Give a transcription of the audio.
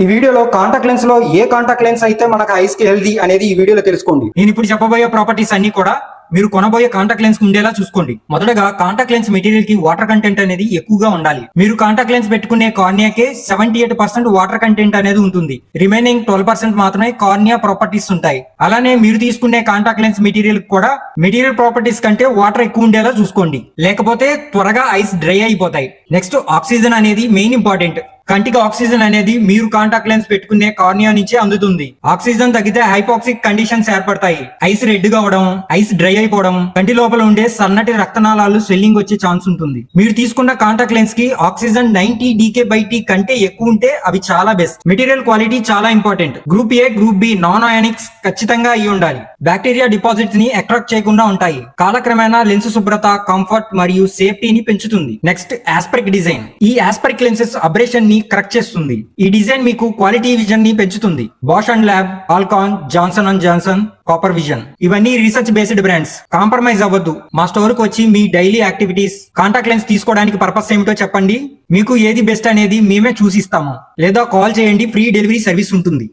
ఈ వీడియోలో contact lens లో ఏ కాంటాక్ట్ లెన్స్ అయితే మనకు ఐస్ కి హెల్దీ అనేది ఈ వీడియోలో తెలుసుకోండి. నేను ఇప్పుడు చెప్పబోయే ప్రాపర్టీస్ అన్ని కూడా మీరు కొనబోయే కాంటాక్ట్ లెన్స్ ఉండేలా చూసుకోండి. మొదటగా కాంటాక్ట్ లెన్స్ మెటీరియల్ కి వాటర్ కంటెంట్ అనేది ఎక్కువగా ఉండాలి. మీరు కాంటాక్ట్ లెన్స్ పెట్టుకునే కార్నియాకే 78% వాటర్ కంటెంట్ అనేది ఉంటుంది. రిమైనింగ్ 12% మాత్రమే కార్నియా ప్రాపర్టీస్ ఉంటాయి. అలానే మీరు తీసుకునే కాంటాక్ట్ లెన్స్ మెటీరియల్ కూడా మెటీరియల్ ప్రాపర్టీస్ కంటే వాటర్ ఎక్కువ ఉండేలా చూసుకోండి. లేకపోతే త్వరగా ఐస్ డ్రై అయిపోతాయి. నెక్స్ట్ ఆక్సిజన్ అనేది మెయిన్ ఇంపార్టెంట్. కంటికి ఆక్సిజన్ అనేది మీరు కాంటాక్ట్ లెన్స్ పెట్టుకునే కార్నియా నుంచే అందుతుంది. ఆక్సిజన్ తగ్గితే హైపాక్సిక్ కండిషన్స్ ఏర్పడతాయి. ఐస్ రెడ్ గా అవడం, ఐస్ డ్రై అయిపోవడం, కంటి లోపల ఉండే సన్నటి రక్తనాళాలు స్వెల్లింగ్ వచ్చే ఛాన్స్ ఉంటుంది. మీరు తీసుకున్న కాంటాక్ట్ లెన్స్ కి ఆక్సిజన్ 90 dK/T కంటే ఎక్కువ ఉంటే అవి చాలా బెస్ట్. మెటీరియల్ క్వాలిటీ చాలా important. Group A, group B non ionics ఖచ్చితంగా అయి ఉండాలి. బ్యాక్టీరియా డిపాజిట్స్ ని అట్రాక్ట్ చేయకుండా ఉంటాయి. కాలక్రమేణా లెన్స్ శుభ్రత, కంఫర్ట్ మరియు సేఫ్టీని పెంచుతుంది. Next aspheric design. ఈ ఆస్పెరిక్ లెన్సెస్ అబ్రేషన్ కరెక్ట్ చేస్తుంది. ఈ డిజైన్ మీకు క్వాలిటీ విజన్ ని పెంచుతుంది. Bausch and Lomb, Alcon, Johnson and Johnson, Cooper Vision ఇవన్నీ రీసెర్చ్ బేస్డ్ బ్రాండ్స్. కాంప్రమైజ్ అవ్వద్దు. మా స్టోర్ కు వచ్చి మీ డైలీ యాక్టివిటీస్, కాంటాక్ట్ లెన్స్ తీసుకోవడానికి పర్పస్ ఏమిటో చెప్పండి. మీకు ఏది బెస్ట్ అనేది మేమే చూసిస్తాము. లేదా కాల్ చేయండి, ఫ్రీ డెలివరీ సర్వీస్ ఉంటుంది.